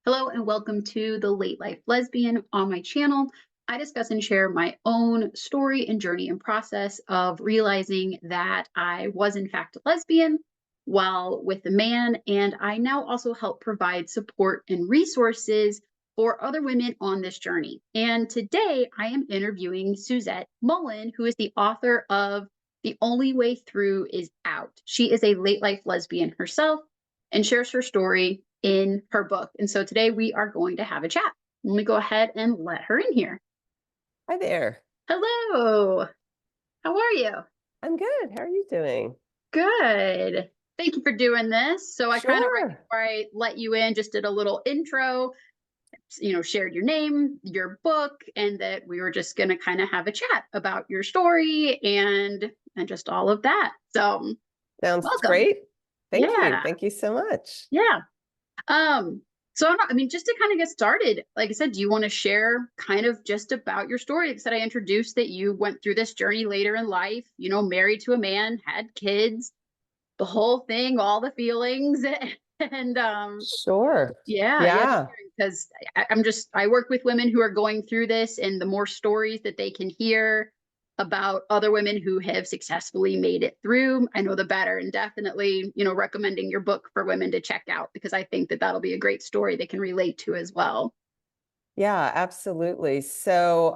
Hello and welcome to the Late Life Lesbian. On my channel, I discuss and share my own story and journey and process of realizing that I was in fact a lesbian while with a man, and I now also help provide support and resources for other women on this journey. And today I am interviewing Suzette Mullen, who is the author of The Only Way Through Is Out. She is a late life lesbian herself and shares her story in her book. And so today we are going to have a chat. Let me go ahead and let her in here. Hi there. Hello. How are you? I'm good. How are you doing? Good. Thank you for doing this. So I kind of, right Sure. before I let you in, just did a little intro, shared your name, your book, and that we were just going to kind of have a chat about your story and just all of that. So Sounds welcome. great. Thank you. Yeah. Thank you so much. Yeah. Um, so I mean, just to kind of get started, like I said, do you want to share kind of just about your story? Like I said, I introduced that you went through this journey later in life, married to a man, had kids, the whole thing, all the feelings. And Sure. yeah, just Yeah. because I work with women who are going through this, and the more stories that they can hear about other women who have successfully made it through, I know the better. And definitely, recommending your book for women to check out, because I think that that'll be a great story they can relate to as well. Yeah, absolutely. So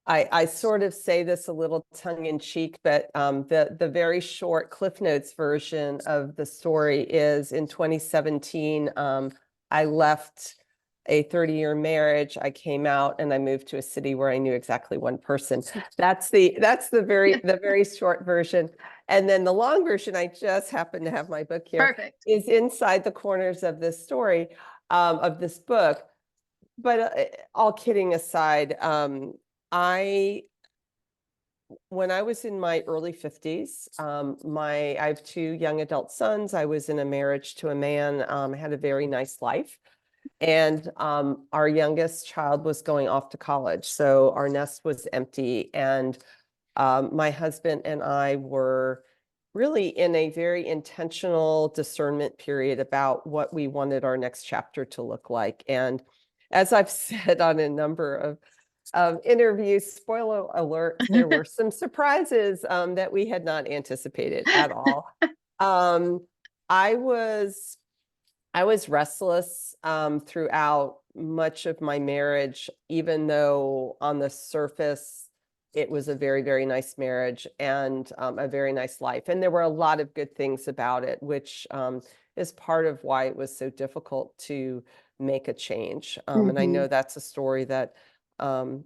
I sort of say this a little tongue in cheek, but the very short Cliff Notes version of the story is in 2017. I left a 30-year marriage. I came out and I moved to a city where I knew exactly one person. That's the very short version. And then the long version, I just happen to have my book here, Perfect. is inside the corners of this story, of this book. But all kidding aside, I when I was in my early 50s, I have two young adult sons. I was in a marriage to a man. I had a very nice life. And our youngest child was going off to college. So our nest was empty. And my husband and I were really in a very intentional discernment period about what we wanted our next chapter to look like. And as I've said on a number of interviews, spoiler alert, there were some surprises that we had not anticipated at all. Um, I was I was restless throughout much of my marriage, even though on the surface it was a very, very nice marriage and a very nice life. And there were a lot of good things about it, which is part of why it was so difficult to make a change. And I Hmm. know that's a story that um,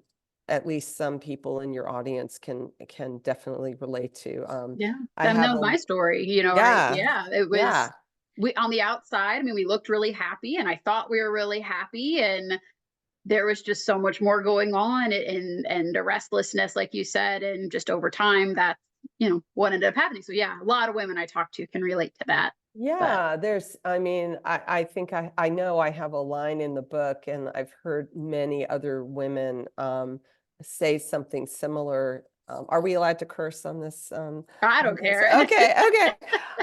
at least some people in your audience can definitely relate to. Yeah, I that have was a my story. yeah, Yeah, it was. yeah. We on the outside, I mean, we looked really happy, and I thought we were really happy, and there was just so much more going on, and the restlessness, like you said, and just over time, that what ended up happening. So yeah, a lot of women I talk to can relate to that. But Yeah, I mean, I think I know I have a line in the book, and I've heard many other women say something similar. Are we allowed to curse on this? I On don't this? care. Okay, okay.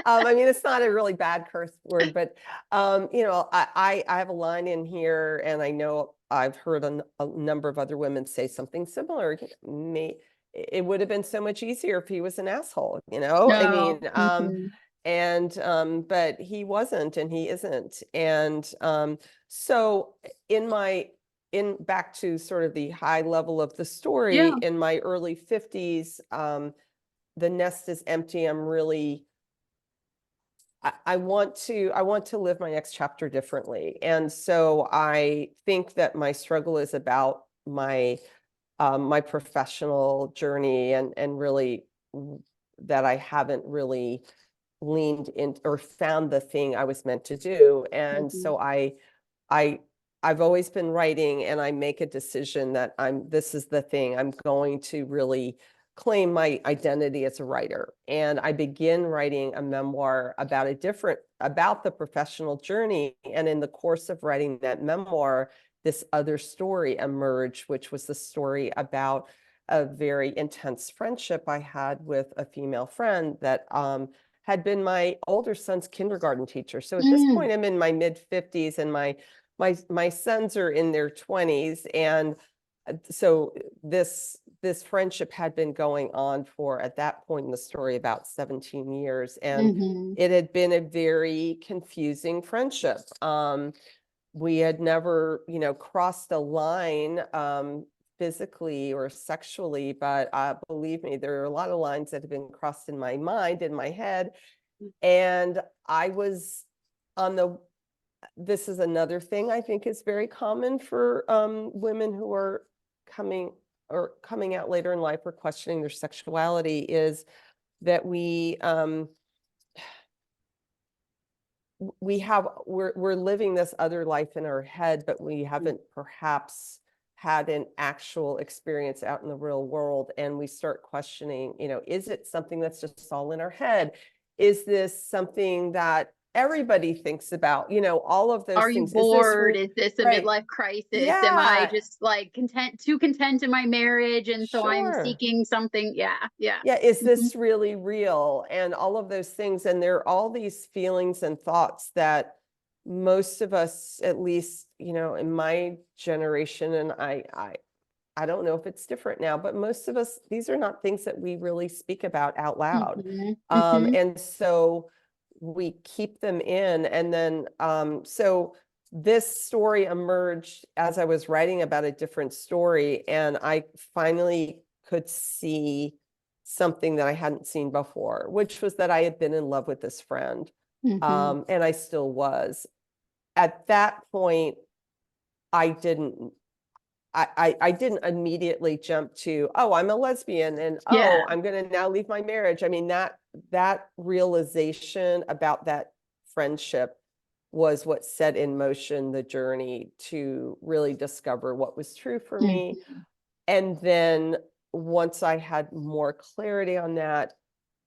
I mean, it's not a really bad curse word, but I have a line in here, and I know I've heard a number of other women say something similar. It would have been so much easier if he was an asshole, you know? I No. mean, Hmm. and but he wasn't and he isn't. And so in my in back to sort of the high level of the story, Yeah. in my early 50s, the nest is empty. I'm really I want to live my next chapter differently. And so I think that my struggle is about my professional journey, and really that I haven't really leaned in or found the thing I was meant to do. And Hmm. so I I've always been writing, and I make a decision that this is the thing. I'm going to really claim my identity as a writer. And I begin writing a memoir about the professional journey. And in the course of writing that memoir, this other story emerged, which was the story about a very intense friendship I had with a female friend that had been my older son's kindergarten teacher. So at this Mm, point, I'm in my mid-50s, and my sons are in their 20s, and so this friendship had been going on for, at that point in the story, about 17 years, and mhm, it had been a very confusing friendship. We had never, crossed a line physically or sexually, but believe me, there are a lot of lines that have been crossed in my mind, in my head. And I was on the, this is another thing I think is very common for women who are coming coming out later in life or questioning their sexuality, is that we're living this other life in our head, but we haven't perhaps had an actual experience out in the real world. And we start questioning, is it something that's just all in our head? Is this something that everybody thinks about? All of those are you things. Is this bored? Is this a right? midlife crisis? Am I Yeah, just like too content in my marriage, and so I'm sure. seeking something? Yeah, yeah. Yeah, is Mhm, this really real? And all of those things. And there are all these feelings and thoughts that most of us, at least, in my generation, and I don't know if it's different now, but most of us, these are not things that we really speak about out loud. mhm, mhm, And so we keep them in. And then, so this story emerged as I was writing about a different story, and I finally could see something that I hadn't seen before, which was that I had been in love with this friend. mhm. And I still was. At that point, I didn't I didn't immediately jump to, oh, I'm a lesbian, and Yeah. oh, I'm going to now leave my marriage. I mean, that realization about that friendship was what set in motion the journey to really discover what was true for me. Mhm, And then once I had more clarity on that,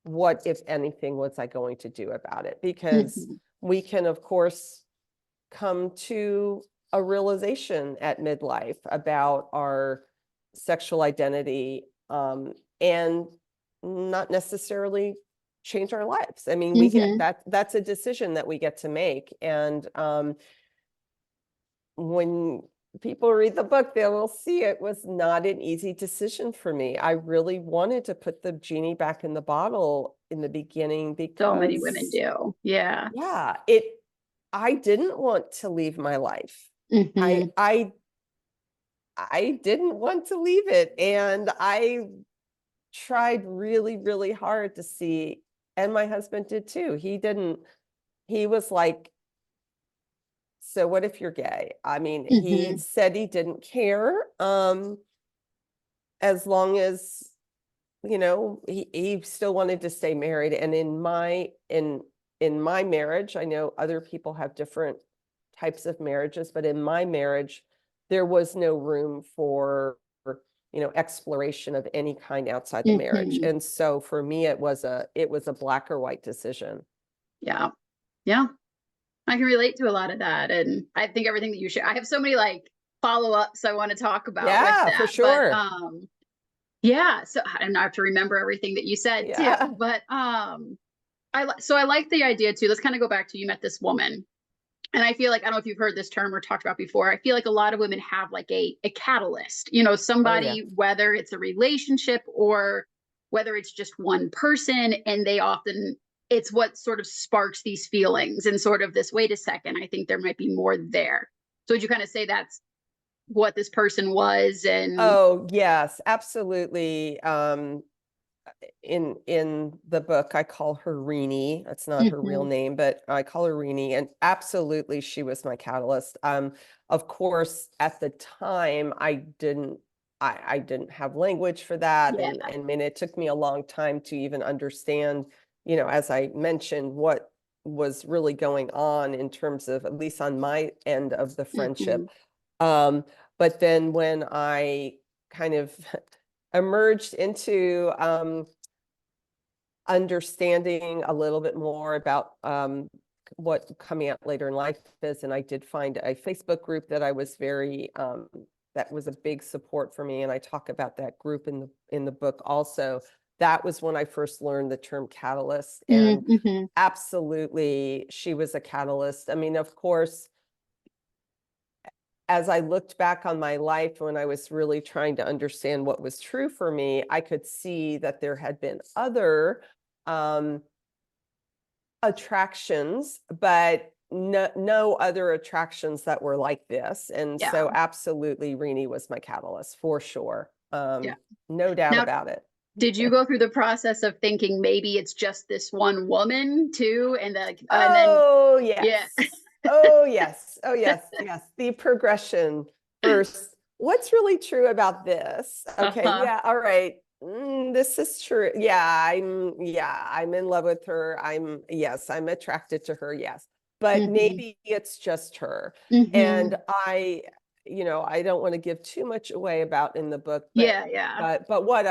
what, if anything, was I going to do about it? Because mhm, we can, of course, come to a realization at midlife about our sexual identity, and not necessarily change our lives. I mean, we get mhm. that's a decision that we get to make. And when people read the book, they will see it was not an easy decision for me. I really wanted to put the genie back in the bottle in the beginning So many women because, do. Yeah. yeah, I didn't want to leave my life. I Mhm, I I didn't want to leave it, and I tried really, really hard to see, and my husband did too. He was like, "So what if you're gay?" I mean, he mhm, said he didn't care, as long as, he still wanted to stay married. And in my marriage, I know other people have different types of marriages, but in my marriage, there was no room for, exploration of any kind outside the marriage. mhm. And so for me, it was a black or white decision. Yeah. Yeah. I can relate to a lot of that, and I think everything that you share, I have so many, like, follow-ups I wanna talk about with Yeah, for that, but, sure. yeah, so and I have to remember everything that you said too, Yeah. but, I like the idea too. Let's kinda go back to, you met this woman, and I feel like, I don't know if you've heard this term or talked about before, I feel like a lot of women have, like, a catalyst, Oh, yeah. somebody, whether it's a relationship or whether it's just one person, and they often, it's what sort of sparks these feelings and sort of this, "Wait a second, I think there might be more there." So would you kinda say that's what this person was? And Oh, yes, absolutely. In the book, I call her Renee. That's not her real Mhm, name, but I call her Renee, and absolutely she was my catalyst. Of course, at the time I didn't have language for that. yeah, And I mean, it took me a long time to even understand, as I mentioned, what was really going on in terms of, at least on my end of the mhm, friendship. Um, but then when I kind of emerged into understanding a little bit more about what coming out later in life is, and I did find a Facebook group that I was very that was a big support for me, and I talk about that group in the book also. that was when I first learned the term catalyst. And Mm-hmm. absolutely, she was a catalyst. I mean, of course, as I looked back on my life when I was really trying to understand what was true for me, I could see that there had been other um, attractions, but no other attractions that were like this. And Yeah. so absolutely Renee was my catalyst for sure. Yeah. No doubt Now, about it. did you go through the process of thinking maybe it's just this one woman too, and then Oh, yeah. yes. Oh, yes. Oh, yes. Yes. The progression first. What's really true about this? Okay. Uh-huh. Yeah. All right. This is true. Yeah, I'm in love with her. Yes, I'm attracted to her. Yes. But Mm-hmm. maybe it's just her. Mm-hmm. And I don't want to give too much away about in the book, Yeah, yeah. but what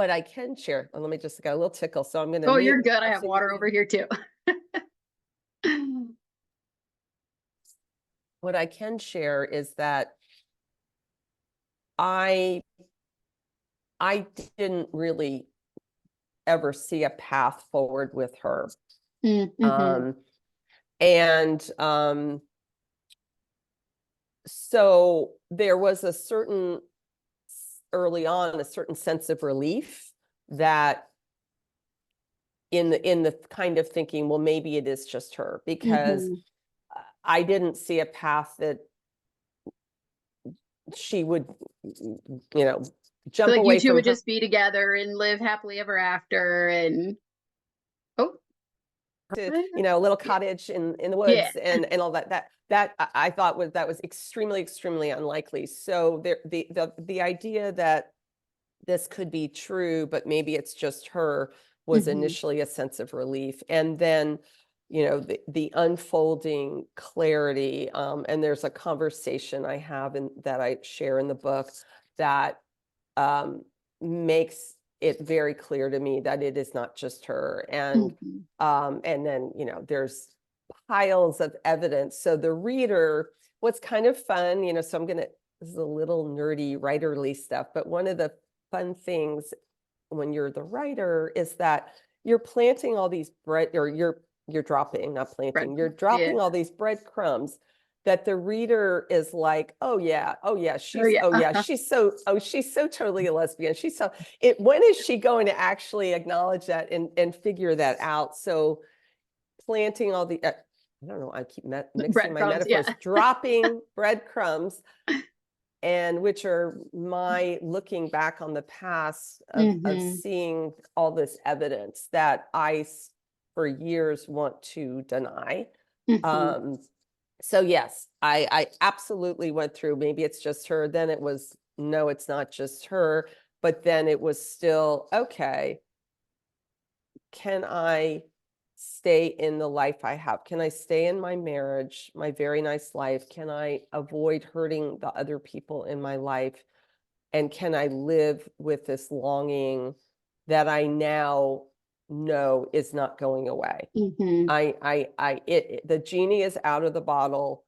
I can share, and let me just got a little tickle. So I'm going to Oh, mute. you're good. I have So you water over can here too. what I can share is that I I didn't really ever see a path forward with her. Mm-hmm. Um, and so there was a certain early on a certain sense of relief that in the kind of thinking, well, maybe it is just her, because Mm-hmm. I didn't see a path that she would, So jump like you away two from would her. just be together and live happily ever after and oh, To yeah. a little cottage in the Yeah. woods and all that I thought was extremely unlikely. So there the idea that this could be true, but maybe it's just her, was Mm-hmm. initially a sense of relief. And then the unfolding clarity, and there's a conversation I have and that I share in the book that um, makes it very clear to me that it is not just her. Mm-hmm. And then, there's piles of evidence. So the reader, what's kind of fun, so this is a little nerdy writerly stuff, but one of the fun things when you're the writer is that you're planting all these bread, or you're dropping, not planting, you're Breadcrumbs. Yeah. dropping all these breadcrumbs that the reader is like, oh yeah, Oh yeah. she's so totally a lesbian. When is she going to actually acknowledge that and figure that out? So planting all the, I don't know, I keep mixing my Breadcrumbs. metaphors, Yeah. dropping breadcrumbs, and which are my looking back on the past of Mm-hmm. seeing all this evidence that for years want to deny. Mm-hmm. Um, so yes, I absolutely went through, maybe it's just her. Then it was, no, it's not just her. But then it was still, okay, can I stay in the life I have? Can I stay in my marriage, my very nice life? Can I avoid hurting the other people in my life? And can I live with this longing that I now know is not going away? Mm-hmm. The genie is out of the bottle.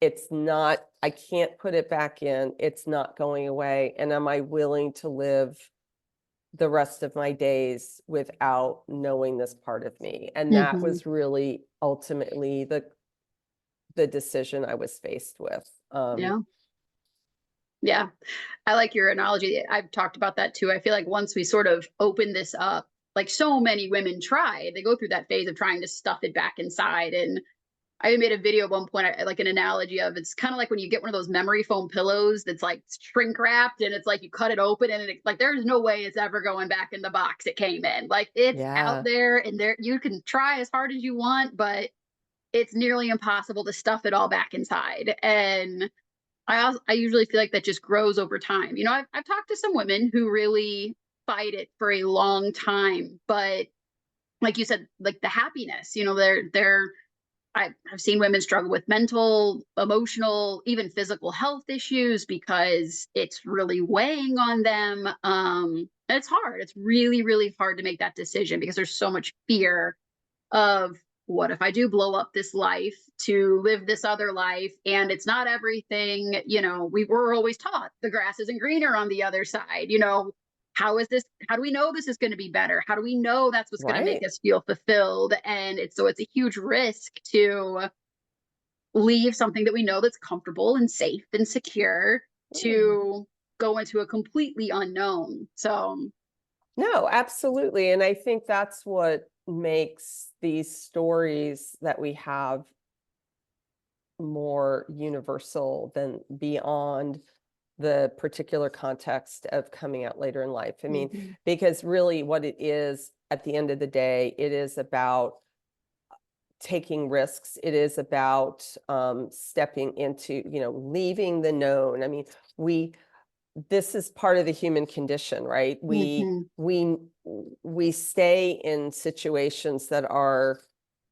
It's not, I can't put it back in. It's not going away. And am I willing to live the rest of my days without knowing this part of me? And that Mm-hmm. was really ultimately the decision I was faced with. Yeah. Yeah. I like your analogy. I've talked about that too. I feel like once we sort of open this up, like so many women try, they go through that phase of trying to stuff it back inside. And I made a video at one point, like an analogy of it's kind of like when you get one of those memory foam pillows that's like shrink wrapped and it's like you cut it open and like there's no way it's ever going back in the box it came in. Like it's out Yeah. there and there you can try as hard as you want, but it's nearly impossible to stuff it all back inside. And I usually feel like that just grows over time. I've talked to some women who really fight it for a long time, but like you said, like the happiness, I've seen women struggle with mental, emotional, even physical health issues because it's really weighing on them. And it's hard. It's really, really hard to make that decision because there's so much fear of what if I do blow up this life to live this other life and it's not everything, we were always taught the grass isn't greener on the other side. how do we know this is going to be better? How do we know that's what's going to make Right. us feel fulfilled? And it's a huge risk to leave something that we know that's comfortable and safe and secure Mm. to go into a completely unknown. So, No, absolutely. And I think that's what makes these stories that we have more universal than beyond the particular context of coming out later in life. I mean, mhm, because really what it is at the end of the day, it is about taking risks. It is about stepping into, leaving the known. I mean, we this is part of the human condition, right? mhm, We stay in situations that are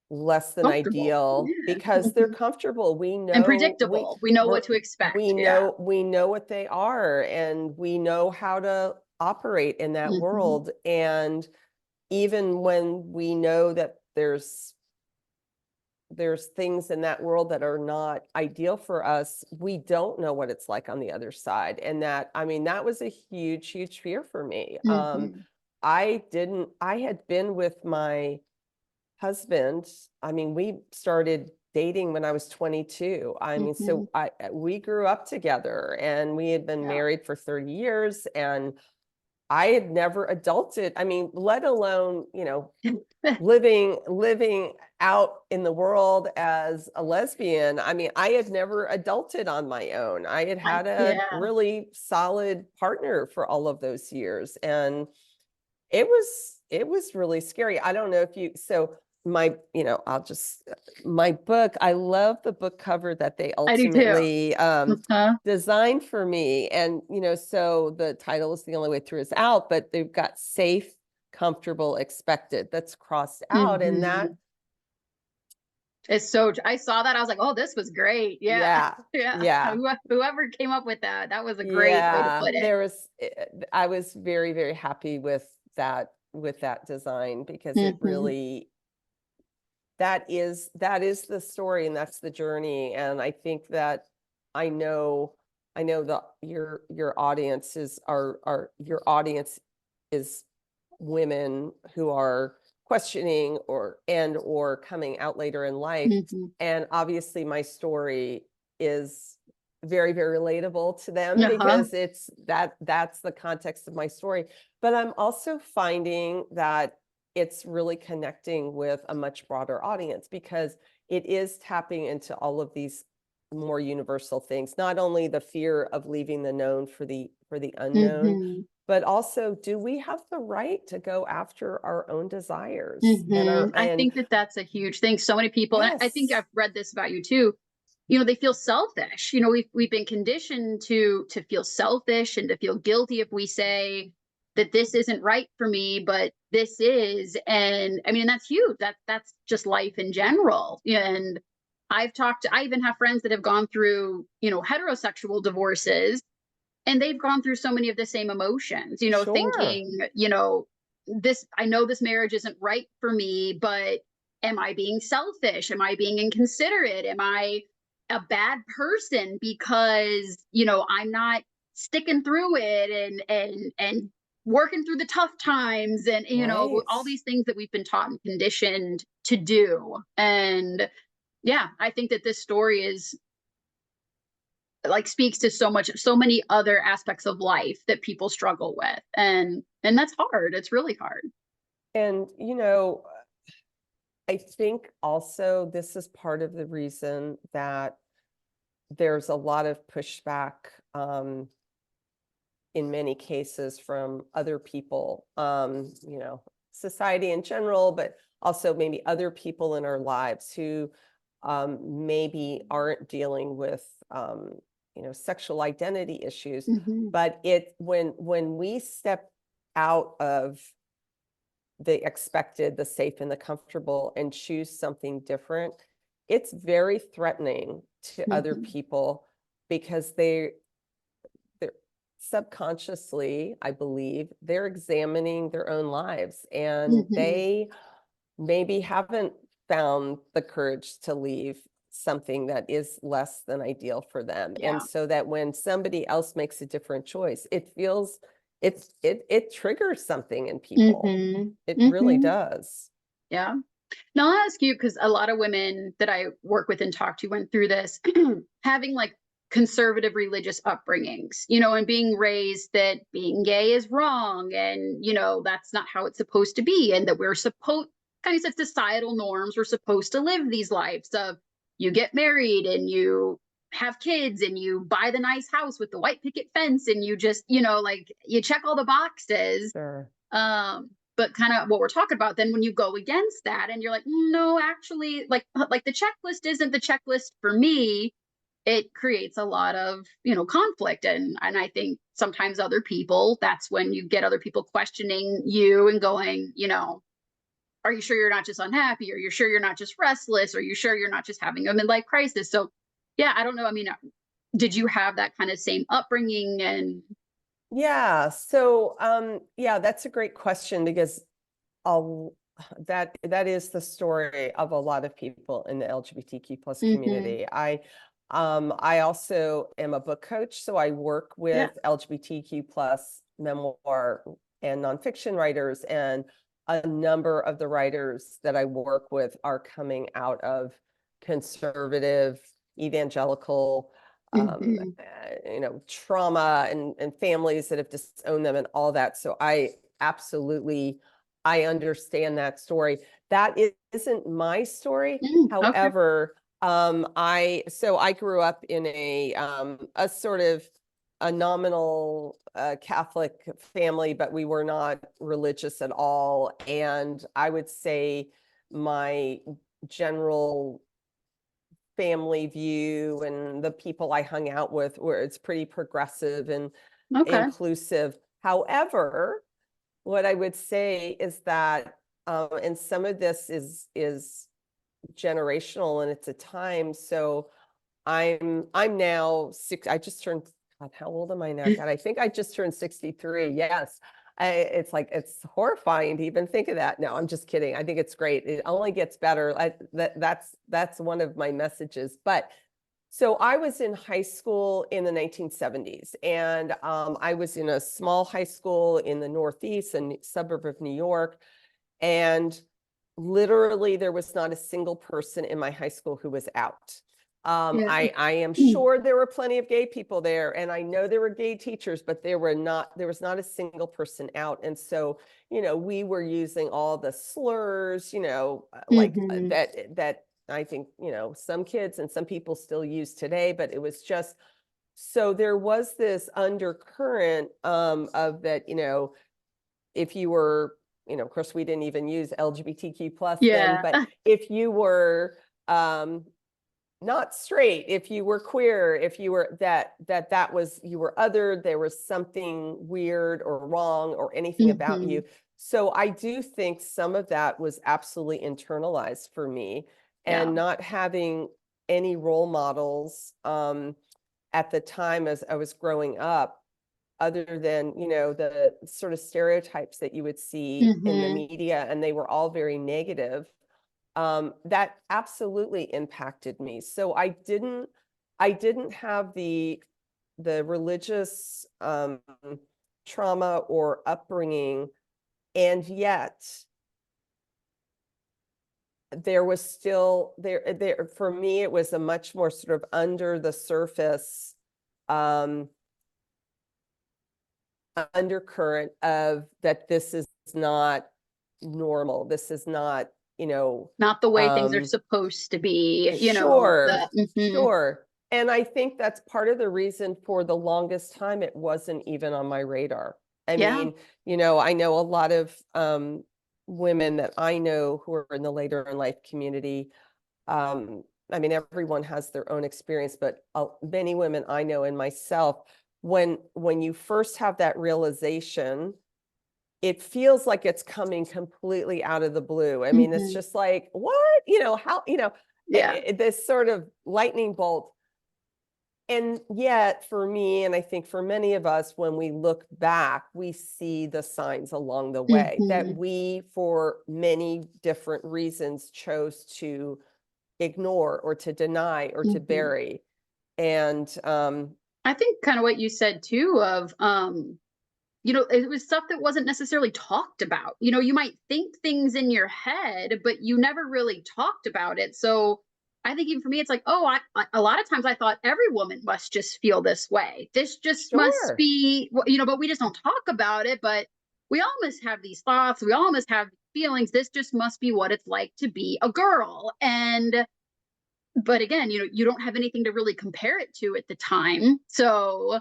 less than comfortable. ideal Yeah. because they're Mhm. comfortable. And predictable. We know We're what to expect. we Yeah. know what they are, and we know how to operate in that Mhm, world. And even when we know that there's things in that world that are not ideal for us, we don't know what it's like on the other side. And that, I mean, that was a huge, huge fear for me. mhm. I had been with my husband. I mean, we started dating when I was 22. I mean, Mhm. so we grew up together and we had been Yeah. married for 30 years, and I had never adulted. I mean, let alone, living out in the world as a lesbian. I mean, I had never adulted on my own. I had had a Yeah. really solid partner for all of those years, and it was really scary. I don't know if you so my, I'll just my book, I love the book cover that they I do too. ultimately Uh-huh. designed for me. And, so the title is The Only Way Through Is Out, but they've got safe, comfortable, expected that's crossed out. And that, Mhm. I saw that, I was like, "Oh, this was great." Yeah. yeah, Yeah. yeah. Whoever came up with that, that was a great way to Yeah, put it. I was very, very happy with that design because it Mhm. really that is the story and that's the journey. And I think that I know I know that your audience is women who are questioning or coming out later in life. Mhm. And obviously my story is very, very relatable to them Uh-huh. because that's the context of my story. But I'm also finding that it's really connecting with a much broader audience because it is tapping into all of these more universal things, not only the fear of leaving the known for the unknown, Mhm. but also, do we have the right to go after our own desires and our Mhm. I and think that that's a huge thing. So many people, and I think yes, I've read this about you too, they feel selfish. We've been conditioned to feel selfish and to feel guilty if we say that this isn't right for me, but this is. And I mean, and that's huge. That's just life in general. And I even have friends that have gone through, heterosexual divorces, and they've gone through so many of the same emotions, sure, thinking, this, I know this marriage isn't right for me, but am I being selfish? Am I being inconsiderate? Am I a bad person because, I'm not sticking through it and working through the tough times, and right. all these things that we've been taught and conditioned to do. And yeah, I think that this story is like speaks to so many other aspects of life that people struggle with, and that's hard. It's really hard. And I think also this is part of the reason that there's a lot of pushback in many cases from other people, society in general, but also maybe other people in our lives who maybe aren't dealing with, sexual identity issues. Hmm. But when we step out of the expected, the safe, and the comfortable and choose something different, it's very threatening to other Hmm. people because they're subconsciously, I believe, they're examining their own lives and Hmm. they maybe haven't found the courage to leave something that is less than ideal for them. And Yeah. so that when somebody else makes a different choice, it feels it triggers something in people. Mhm. It really Mhm. does. Yeah. Now I'll ask you, because a lot of women that I work with and talk to went through this, having like conservative religious upbringings, and being raised that being gay is wrong, and that's not how it's supposed to be, and that we're supposed, kind of said, societal norms, we're supposed to live these lives of, you get married and you have kids and you buy the nice house with the white picket fence, and you just, like, you check all the boxes. Sure. But kind of what we're talking about, then when you go against that and you're like, no, actually, like the checklist isn't the checklist for me, it creates a lot of, conflict. And I think sometimes other people, that's when you get other people questioning you and going, are you sure you're not just unhappy? Are you sure you're not just restless? Are you sure you're not just having a midlife crisis? So yeah, I don't know. I mean, did you have that kind of same upbringing? And Yeah. So, yeah, that's a great question because I'll, that is the story of a lot of people in the LGBTQ plus Mhm. community. I also am a book coach, so I work Yeah. with LGBTQ plus memoir and nonfiction writers, and a number of the writers that I work with are coming out of conservative, evangelical, Mhm. trauma and families that have disowned them and all that. So absolutely, I understand that story. That isn't my story. Okay. However, I grew up in a sort of a nominal Catholic family, but we were not religious at all. And I would say my general family view and the people I hung out with where it's pretty progressive and Okay. inclusive. However, what I would say is that, and some of this is generational and it's a time. So I'm now six. I just turned. God, how old am I now? God, I think I just turned 63. Yes. It's like it's horrifying to even think of that. No, I'm just kidding. I think it's great. It only gets better. That's one of my messages. But so I was in high school in the 1970s, and I was in a small high school in the Northeast, a suburb of New York, and literally there was not a single person in my high school who was out. Yeah. I am sure there were plenty of gay people there, and I know there were gay teachers, but there was not a single person out. And so, we were using all the slurs, Mhm. that I think, some kids and some people still use today, but it was just, so there was this undercurrent of that, if you were, of course, we didn't even use LGBTQ plus then, Yeah. but if you were not straight, if you were queer, if you were that was, you were other, there was something weird or wrong or anything about you. Mhm. So I do think some of that was absolutely internalized for me, Yeah. and not having any role models at the time as I was growing up, other than, the sort of stereotypes that you would see in the Mhm. media, and they were all very negative. That absolutely impacted me. So I didn't have the religious trauma or upbringing, and yet there was still there for me, it was a much more sort of under the surface um undercurrent of that this is not normal. This is not, Not the way things are um, supposed to be, sure, the mhm. sure. And I think that's part of the reason for the longest time it wasn't even on my radar. I Yeah. mean, I know a lot of women that I know who are in the later in life community. Um, I mean, everyone has their own experience, but many women I know and myself, when you first have that realization, it feels like it's coming completely out of the blue. I mean, it's Mhm. just like, what? How, Yeah. this sort of lightning bolt. And yet, for me, and I think for many of us, when we look back, we see the signs along the way that Mhm. we, for many different reasons, chose to ignore or to deny or to Mhm. bury. And I think kind of what you said too of, it was stuff that wasn't necessarily talked about. You might think things in your head, but you never really talked about it. So I think even for me, it's like, oh, a lot of times I thought every woman must just feel this way. This just must Sure. be, but we just don't talk about it. But we all must have these thoughts. We all must have feelings. This just must be what it's like to be a girl. But again, you don't have anything to really compare it to at the time. So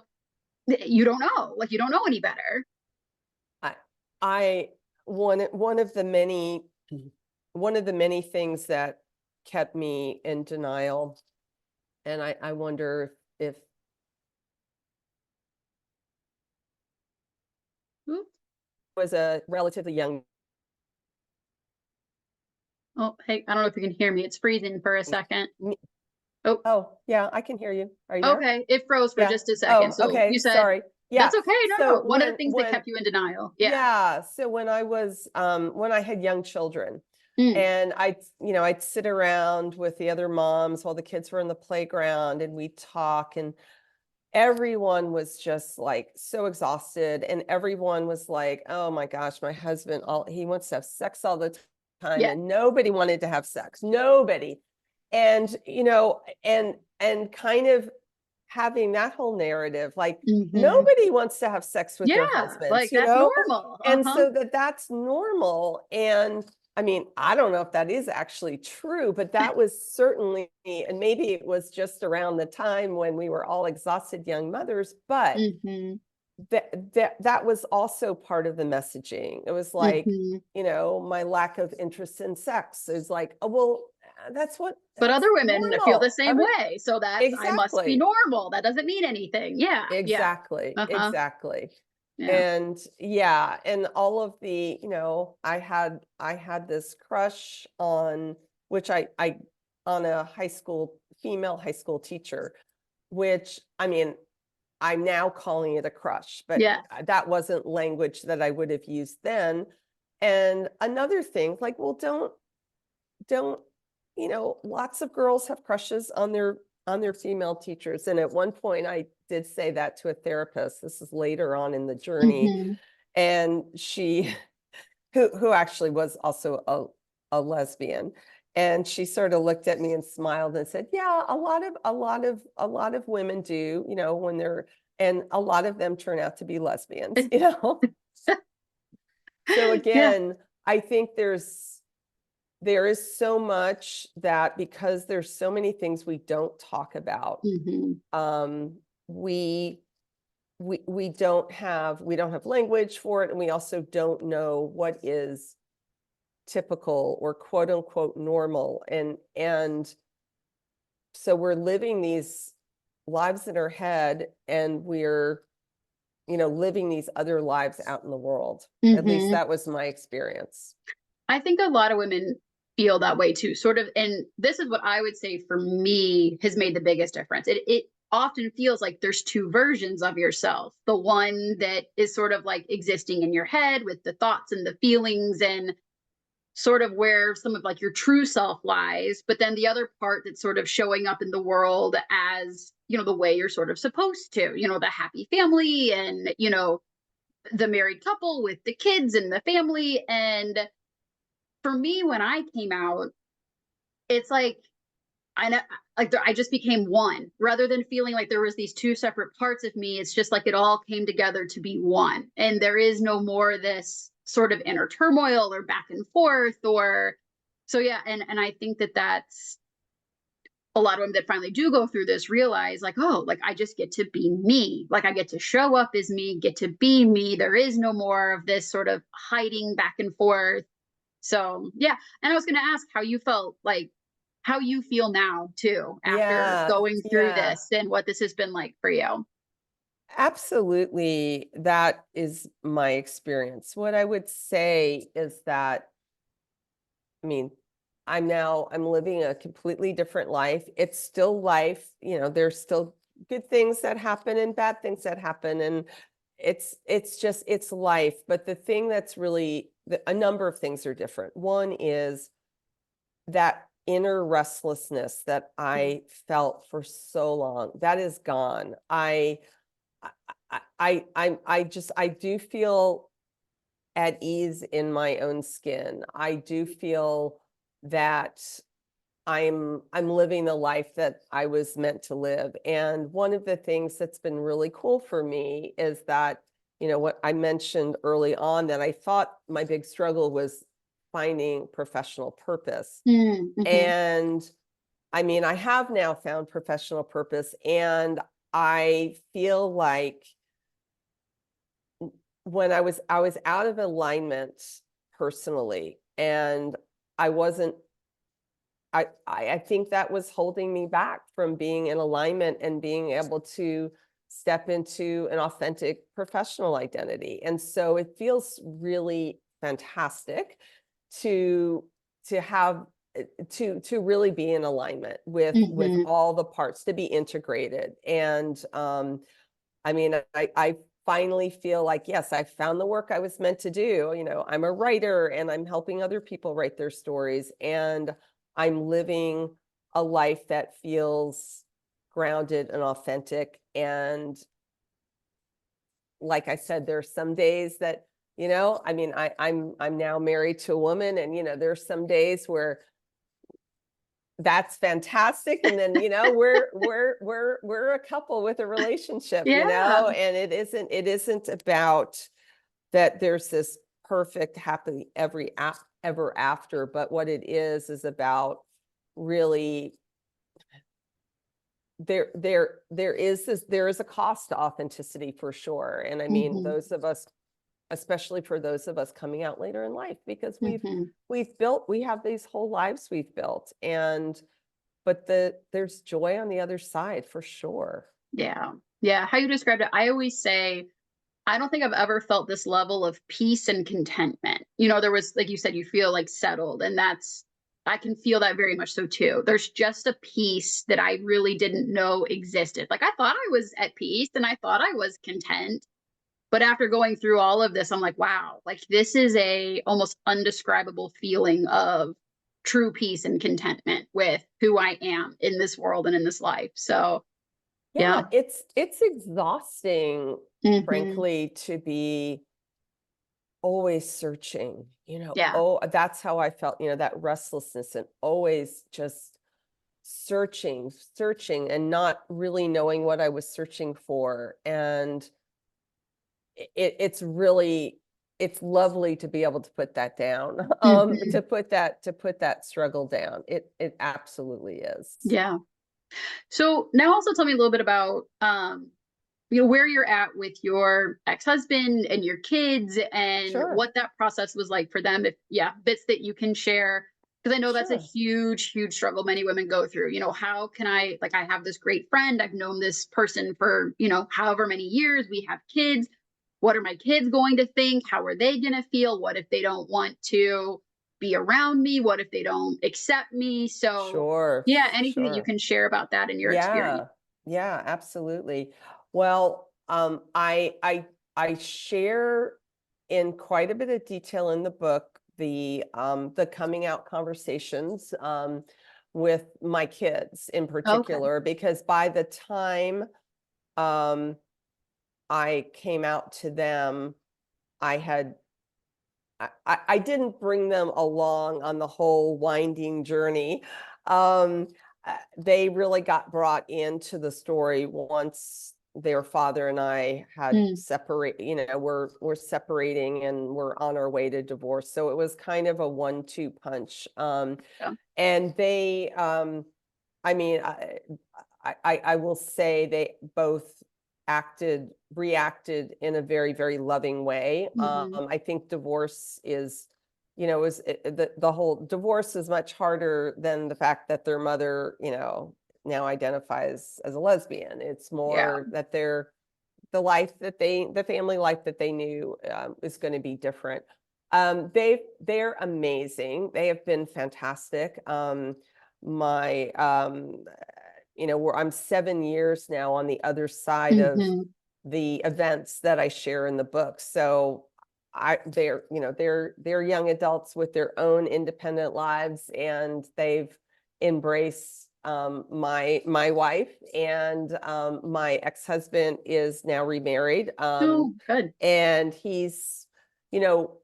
you don't know, like, you don't know any better. I, I, one of the many, one of the many things that kept me in denial, and I wonder if Oop. was a relatively young. Oh, hey, I don't know if you can hear me. It's freezing for a second. Me- Oh, Oh, yeah, I can hear you. Are you there? okay. It froze for Yeah. just a second. Oh, So okay. you said Sorry. Yeah. that's okay. No, So no. One of the things that kept you in denial. Yeah. yeah, so when I had young children, Mm, and I'd sit around with the other moms while the kids were in the playground, and we'd talk, and everyone was just like so exhausted, and everyone was like, oh my gosh, my husband, all he wants to have sex all the time, yeah. and nobody wanted to have sex, nobody. And and kind of having that whole narrative, like Hmm. nobody wants to have sex with their Yeah. husbands, Like that's normal. Uh and huh. so that's normal. And I mean, I don't know if that is actually true, but that was certainly, and maybe it was just around the time when we were all exhausted young mothers, but Hmm. that was also part of the messaging. It was like, Hmm. my lack of interest in sex is like, oh, well, But that's other women feel the normal. same way. So I must be Exactly. normal. That doesn't mean anything. Yeah. Yeah. Exactly, Uh huh. exactly. Yeah. And yeah, and all of the, I had this crush on, which I on a female high school teacher, which I mean, I'm now calling it a crush, but Yeah. that wasn't language that I would have used then. And another thing, like, well, don't lots of girls have crushes on their female teachers, and at one point I did say that to a therapist. This is later on in the journey, Hmm. and she who actually was also a lesbian, and she sort of looked at me and smiled and said, yeah, a lot of women do, when they're, and a lot of them turn out to be lesbians. So Yeah. again, I think there is so much that, because there's so many things we don't talk about, Hmm. um, we we don't have language for it, and we also don't know what is typical or quote unquote normal, and so we're living these lives in our head, and we're living these other lives out in the world. At least Hmm. that was my experience. I think a lot of women feel that way too, sort of. And this is what I would say for me has made the biggest difference. It often feels like there's two versions of yourself, the one that is sort of like existing in your head with the thoughts and the feelings and sort of where some of like your true self lies, but then the other part that's sort of showing up in the world as, the way you're sort of supposed to, the happy family and, the married couple with the kids and the family. And for me, when I came out, it's like I know, like I just became one rather than feeling like there was these two separate parts of me. It's just like it all came together to be one, and there is no more this sort of inner turmoil or back and forth or so. Yeah, and I think that that's a lot of them that finally do go through this realize like, oh, like I just get to be me, like I get to show up as me, get to be me. There is no more of this sort of hiding back and forth. So yeah, and I was going to ask how you felt, like how you feel now too after Yeah, going through yeah. this and what this has been like for you. Absolutely, that is my experience. What I would say is that, I mean, I'm living a completely different life. It's still life, there's still good things that happen and bad things that happen, and it's life. But the thing that's really, a number of things are different. One is that inner restlessness that Mm. I felt for so long, that is gone. I do feel at ease in my own skin. I do feel that I'm living the life that I was meant to live. And one of the things that's been really cool for me is that, what I mentioned early on, that I thought my big struggle was finding professional purpose. Mm, mhm, And I mean, I have now found professional purpose, and I feel like when I was out of alignment personally, and I wasn't I think that was holding me back from being in alignment and being able to step into an authentic professional identity. And so it feels really fantastic to have to really be in alignment with mhm, all the parts, to be integrated. And I mean, I finally feel like, yes, I found the work I was meant to do. I'm a writer, and I'm helping other people write their stories, and I'm living a life that feels grounded and authentic. And like I said, there's some days that, I mean, I'm now married to a woman, and there's some days where that's fantastic. And then, we're a couple with a relationship, yeah, and it isn't about that there's this perfect happily ever after, but what it is about really, there is a cost to authenticity for sure. And I mean, mhm, those of us, especially for those of us coming out later in life, because we've mhm, we've built we have these whole lives we've built, and but there's joy on the other side for sure. yeah, yeah, how you described it, I always say, I don't think I've ever felt this level of peace and contentment. There was, like you said, you feel like settled, and I can feel that very much so too. There's just a peace that I really didn't know existed. Like I thought I was at peace and I thought I was content. But after going through all of this, I'm like, wow, like this is a almost undescribable feeling of true peace and contentment with who I am in this world and in this life. So Yeah, yeah. it's exhausting, Hmm. frankly, to be always searching, Yeah. oh, that's how I felt, that restlessness, and always just searching, and not really knowing what I was searching for. And it's lovely to be able to put that down, Hmm. to put that struggle down. It absolutely is. Yeah. So now also tell me a little bit about where you're at with your ex-husband and your kids and Sure, what that process was like for them. If yeah, bits that you can share. Because I know that's a sure. huge, huge struggle many women go through. How can I have this great friend. I've known this person for, however many years. We have kids. What are my kids going to think? How are they going to feel? What if they don't want to be around me? What if they don't accept me? So, Sure, yeah, anything that you sure. can share about that in your experience. Yeah, yeah, absolutely. Well, I share in quite a bit of detail in the book the coming out conversations with my kids in Okay. particular, because by the time um I came out to them, I had I didn't bring them along on the whole winding journey. Um, they really got brought into the story once their father and I had Mm, separate, we're separating, and we're on our way to divorce. So it was kind of a 1-2 punch. yeah. And they, I mean, I will say they both reacted in a very, very loving way. Mhm. I think divorce is, the whole divorce is much harder than the fact that their mother, now identifies as a lesbian. It's Yeah. more that the family life that they knew is going to be different. They're amazing. They have been fantastic. My where I'm 7 years now on the other side of Mhm. the events that I share in the book. So they're young adults with their own independent lives, and they've embraced my wife, and my ex-husband is now remarried. Oh, good. And he's, you know,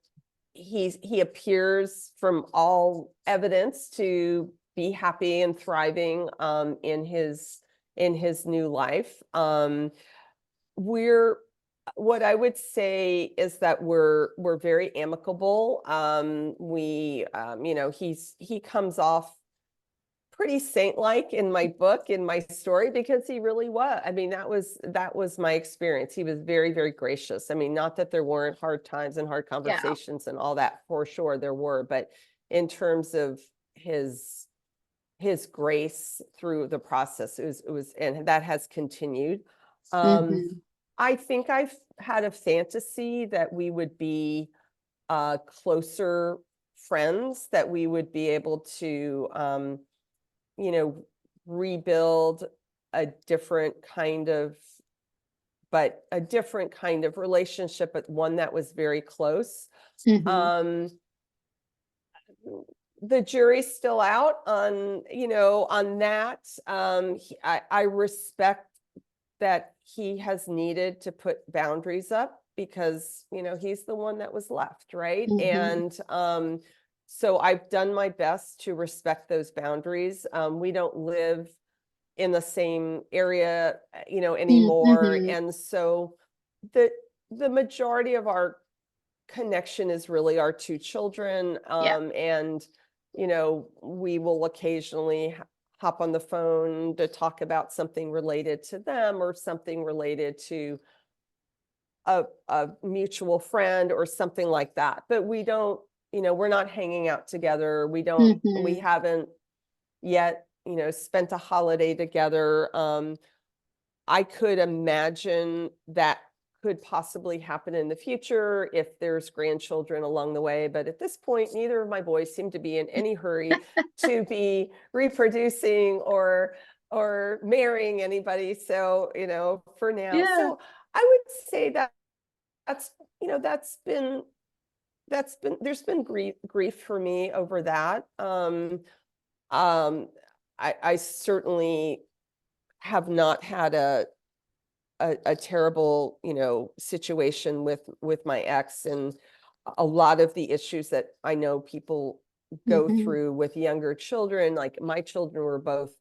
he appears from all evidence to be happy and thriving in his new life. We're What I would say is that we're very amicable. He comes off pretty saint-like in my book, in my story, because he really was. I mean, that was my experience. He was very, very gracious. I mean, not that there weren't hard times and hard Yeah. conversations and all that, for sure there were, but in terms of his grace through the process, and that has continued. Hmm. I think I've had a fantasy that we would be closer friends, that we would be able to rebuild a different kind of relationship, but one that was very close. Hmm. Um, the jury's still out on that. I respect that he has needed to put boundaries up, because he's the one that was left, right? Hmm. And so I've done my best to respect those boundaries. We don't live in the same area anymore, Hmm. and so the majority of our connection is really our two children. Yeah. And we will occasionally hop on the phone to talk about something related to them, or something related to a mutual friend or something like that. But we don't, we're not hanging out together. We Hmm. haven't yet, spent a holiday together. I could imagine that could possibly happen in the future if there's grandchildren along the way. But at this point, neither of my boys seem to be in any hurry to be reproducing or marrying anybody. So, for now. Yeah. So I would say that that's, there's been grief for me over that. Um, I certainly have not had a terrible, situation with my ex, and a lot of the issues that I know people go Hmm. through with younger children. Like, my children were both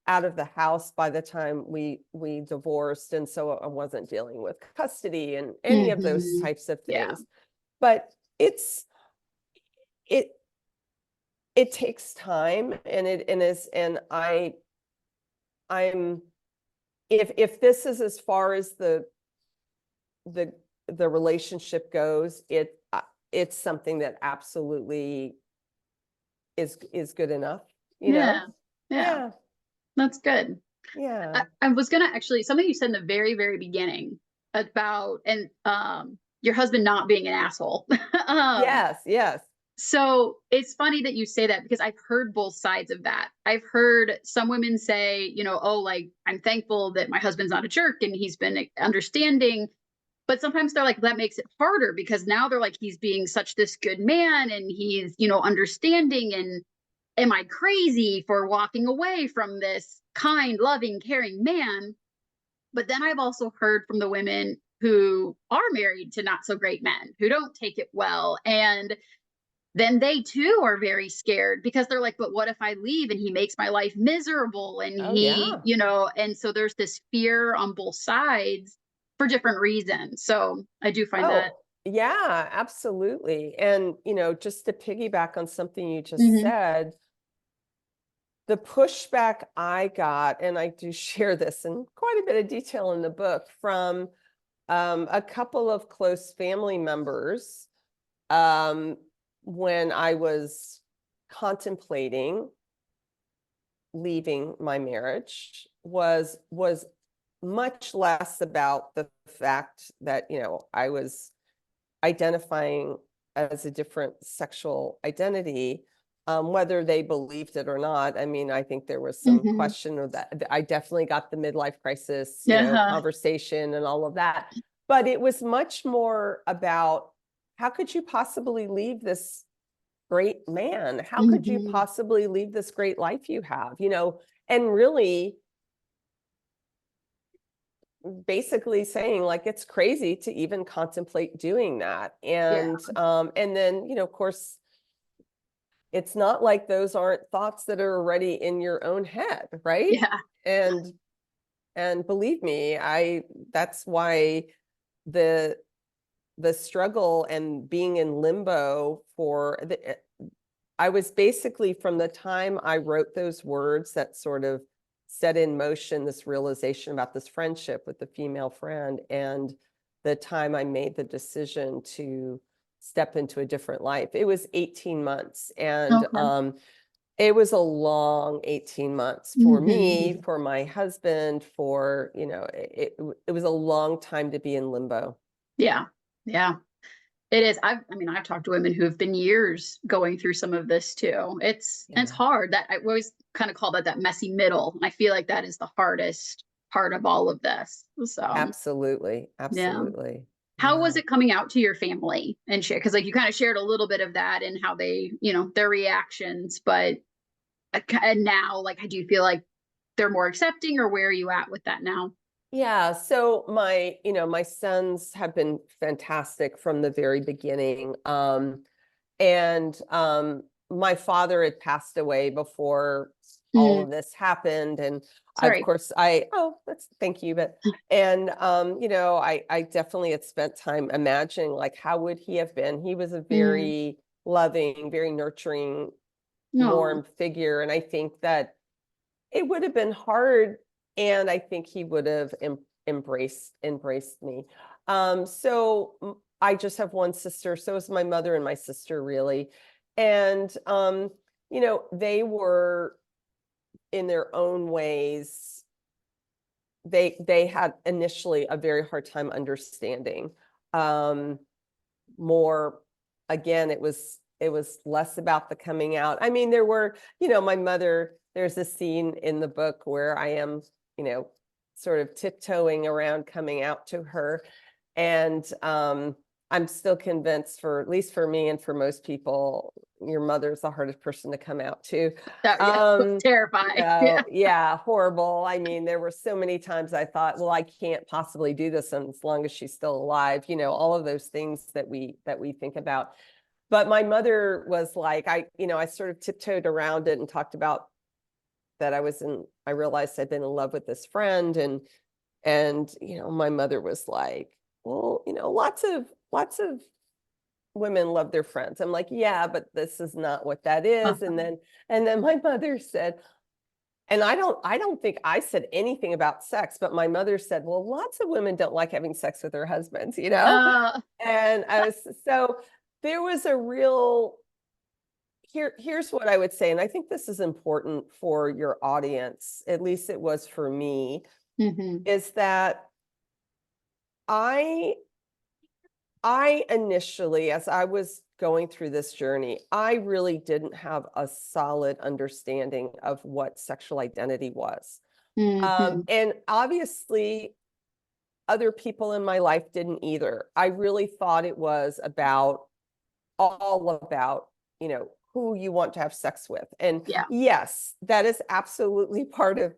out of the house by the time we divorced, and so I wasn't dealing with custody and any of those Hmm. types of Yeah. things. But it it takes time, and I'm if this is as far as the the relationship goes, it's something that absolutely is good enough, you know? Yeah. Yeah. Yeah, That's good. yeah. I was gonna actually, something you said in the very, very beginning about, and your husband not being an asshole. um Yes, yes. so it's funny that you say that, because I've heard both sides of that. I've heard some women say, oh, like, I'm thankful that my husband's not a jerk and he's been understanding. But sometimes they're like, that makes it harder, because now they're like, he's being such this good man and he's, understanding. And am I crazy for walking away from this kind, loving, caring man? But then I've also heard from the women who are married to not so great men who don't take it well. And then they too are very scared, because they're like, but what if I leave and he makes my life miserable? And Oh, he, yeah. and so there's this fear on both sides for different reasons. So I do find that. Oh, yeah, absolutely. And, just to piggyback on something you just Hmm. said, the pushback I got, and I do share this in quite a bit of detail in the book, from a couple of close family members, um, when I was contemplating leaving my marriage, was much less about the fact that I was identifying as a different sexual identity, whether they believed it or not. I mean, I think there was some Hmm. question of that. I definitely got the midlife crisis, Yeah. conversation and all of that. But it was much more about, how could you possibly leave this great man? How could you Hmm. possibly leave this great life you have? and really basically saying like it's crazy to even contemplate doing that. Yeah. And then, of course, it's not like those aren't thoughts that are already in your own head, right? Yeah. And believe me, that's why the struggle and being in limbo I was basically, from the time I wrote those words that sort of set in motion this realization about this friendship with the female friend, and the time I made the decision to step into a different life. It was 18 months. And Okay. it was a long 18 months for me, Hmm. for my husband, it was a long time to be in limbo. Yeah. Yeah. It is. I mean, I've talked to women who have been years going through some of this too. It's Yeah, hard. That I always kind of call that messy middle. I feel like that is the hardest part of all of this. So absolutely. yeah. Absolutely. How was Yeah. it coming out to your family and share? Because like you kind of shared a little bit of that and how they, their reactions, but and now, like, I do feel like they're more accepting, or where are you at with that now? Yeah, so my sons have been fantastic from the very beginning. And my father had passed away before all Mm, of this happened. And of sorry. course, that's, thank you. But, and, I definitely had spent time imagining, like, how would he have been? He was a Mm, very loving, very nurturing, no. warm figure. And I think that it would have been hard, and I think he would have embraced me. I just have one sister, so it's my mother and my sister, really. And they were, in their own ways, they had initially a very hard time understanding. Um, more, again, it was less about the coming out. I mean, there were, my mother, there's a scene in the book where I am, you know sort of tiptoeing around coming out to her. And I'm still convinced, for at least for me and for most people, your mother's the hardest person to come out to. That, yeah, terrifying. Yeah. Yeah, horrible. I mean, there were so many times I thought, well, I can't possibly do this as long as she's still alive, all of those things that we think about. But my mother was like, I sort of tiptoed around it and talked about that I realized I'd been in love with this friend. And my mother was like, well, lots of women love their friends. I'm like, yeah, but this is not what that is. And Uh-huh. then my mother said, and I don't think I said anything about sex, but my mother said, well, lots of women don't like having sex with their husbands. Uh, And so there was a real, here's what I would say, and I think this is important for your audience, at least it was for me, mhm. is that I I initially, as I was going through this journey, I really didn't have a solid understanding of what sexual identity was. Mhm. And obviously, other people in my life didn't either. I really thought it was all about, who you want to have sex with. And Yeah. yes, that is absolutely part of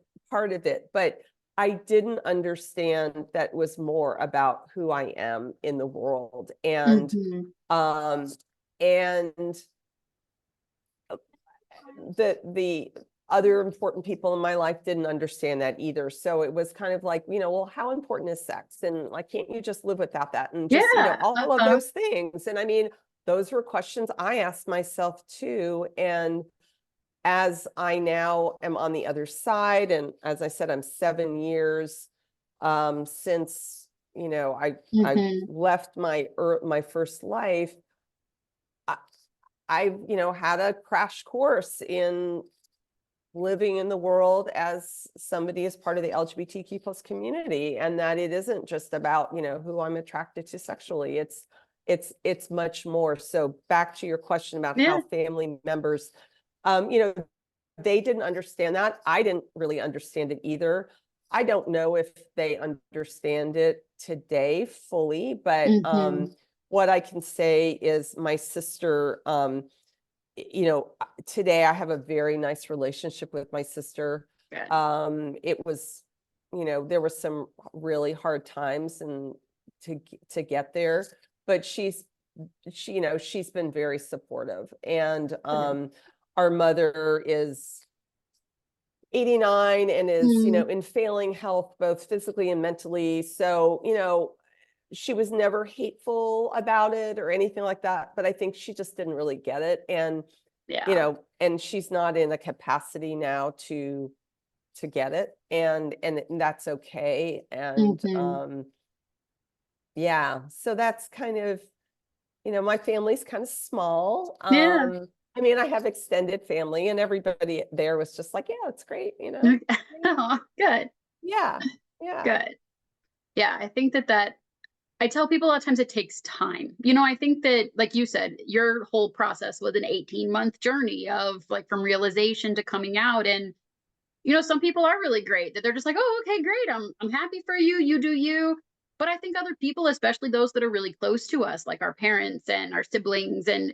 it, but I didn't understand that was more about who I am in the world. Mhm. Um and the other important people in my life didn't understand that either. So it was kind of like, well, how important is sex? And like, can't you just live without that? And just, Yeah. all of Uh-huh. those things. And I mean, those were questions I asked myself too. And as I now am on the other side, and as I said, I'm 7 years since, I Mhm. left my first life. I, I've, had a crash course in living in the world as somebody as part of the LGBTQ plus community, and that it isn't just about, who I'm attracted to sexually. It's much more. So back to your question about how Yeah. family members, um, you know, they didn't understand that. I didn't really understand it either. I don't know if they understand it today fully, but Mhm. what I can say is my sister, today I have a very nice relationship with my sister. Good. It was, there were some really hard times and to get there, but she's been very supportive. And Good. our mother is 89 and is, Mm, in failing health, both physically and mentally. So, she was never hateful about it or anything like that, but I think she just didn't really get it. And, yeah. and she's not in a capacity now to get it. And that's okay. And Hmm. yeah, so that's kind of, my family's kind of small. Yeah. I mean, I have extended family and everybody there was just like, yeah, it's great. Oh, good. Yeah. Yeah. Good. Yeah. I think that I tell people a lot of times it takes time. I think that, like you said, your whole process was an 18-month journey of like from realization to coming out. And, some people are really great that they're just like, oh, okay, great. I'm happy for you. You do you. But I think other people, especially those that are really close to us, like our parents and our siblings, and,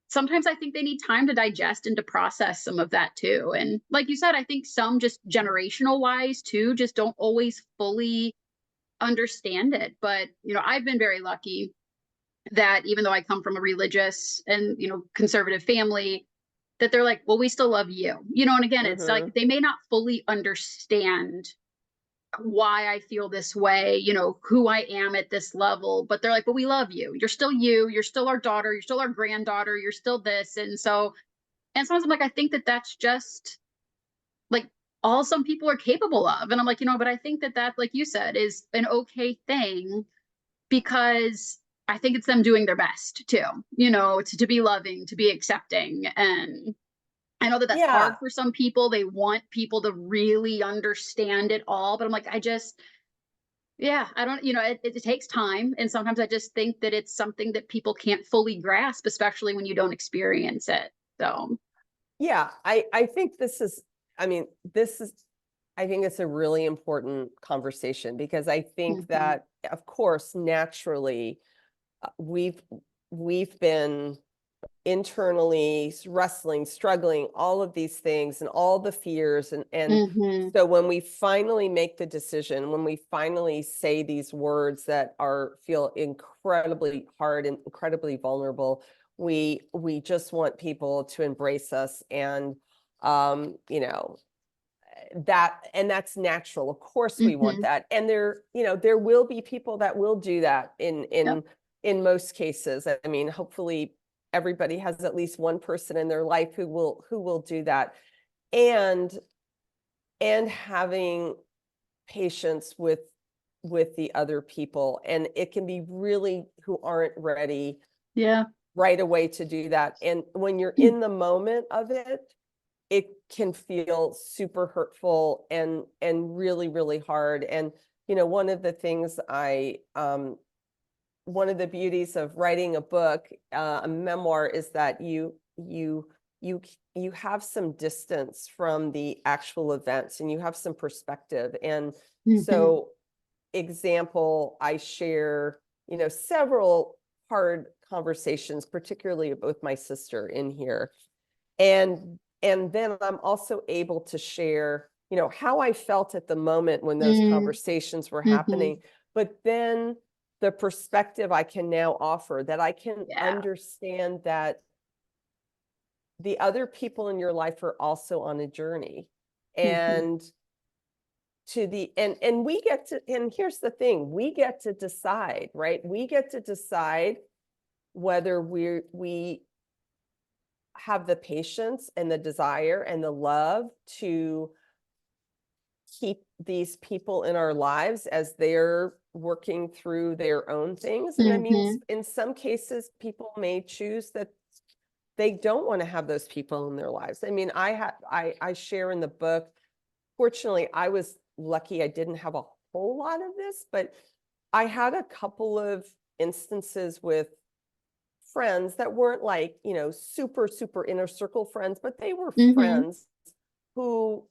sometimes I think they need time to digest and to process some of that too. And like you said, I think some just generational wise too, just don't always fully understand it. But, I've been very lucky that even though I come from a religious and, conservative family, that they're like, well, we still love you. And again, it's like Hmm. they may not fully understand why I feel this way, who I am at this level, but they're like, but we love you. You're still you. You're still our daughter. You're still our granddaughter. You're still this. And so, and sometimes I'm like, I think that that's just like all some people are capable of. And I'm like, but I think that, like you said, is an okay thing because I think it's them doing their best too, to be loving, to be accepting. And I know that that's hard Yeah. for some people. They want people to really understand it all. But I'm like, yeah, I don't, it takes time. And sometimes I just think that it's something that people can't fully grasp, especially when you don't experience it. So, Yeah. I think I mean, this is, I think it's a really important conversation because I think mhm, that, of course, naturally, uh, we've, we've been internally wrestling, struggling, all of these things and all the fears. And mhm, so when we finally make the decision, when we finally say these words that feel incredibly hard and incredibly vulnerable, we just want people to embrace us. And that's natural. Of course we want mhm, that. And there will be people that will do that yep, in most cases. I mean, hopefully everybody has at least one person in their life who will do that. And having patience with the other people. And it can be really who aren't ready yeah, right away to do that. And when you're in the moment of it, it can feel super hurtful and really, really hard. And one of the things one of the beauties of writing a book, a memoir, is that you you have some distance from the actual events and you have some perspective. And mhm, so, example, I share, several hard conversations, particularly with my sister in here. And then I'm also able to share, how I felt at the moment when those mm, conversations were mhm, happening, but then the perspective I can now offer, that I can yeah, understand that the other people in your life are also on a journey. mhm, And and we get to, and here's the thing, we get to decide, right? We get to decide whether we have the patience and the desire and the love to keep these people in our lives as they're working through their own things. And I mean, mhm, in some cases, people may choose that they don't want to have those people in their lives. I mean, I share in the book. Fortunately, I was lucky. I didn't have a whole lot of this, but I had a couple of instances with friends that weren't like, super, super inner circle friends, but they were mhm, friends who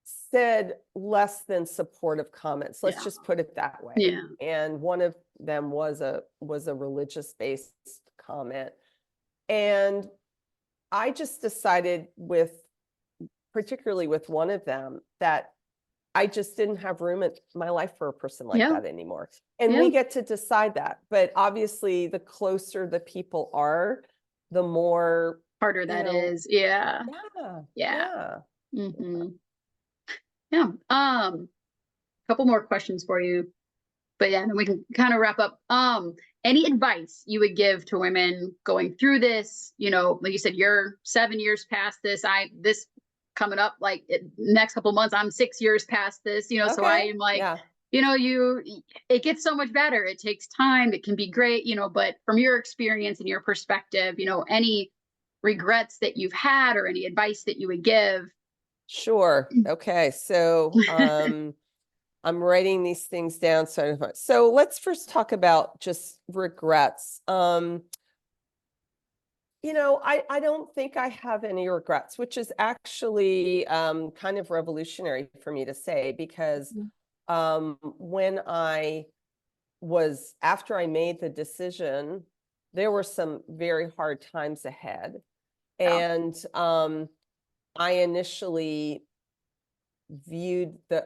said less than supportive comments. Let's yeah, just put it that way. yeah, And one of them was a religious based comment. And I just decided, with particularly with one of them, that I just didn't have room in my life for a person like Yeah. that anymore. And Yeah. we get to decide that. But obviously, the closer the people are, the more, Harder you that know, is. Yeah. yeah, Yeah. yeah. Hmm. Yeah. Couple more questions for you, but yeah, then we can kind of wrap up. Any advice you would give to women going through this? You know, like you said, you're 7 years past this. This coming up like next couple months, I'm 6 years past this, you know, so I Okay. am like, Yeah. you know, it gets so much better. It takes time. It can be great, you know, but from your experience and your perspective, you know, any regrets that you've had or any advice that you would give? Sure. Okay. So, I'm writing these things down. So let's first talk about just regrets. I don't think I have any regrets, which is actually kind of revolutionary for me to say, because when after I made the decision, there were some very hard times ahead. Yeah. And I initially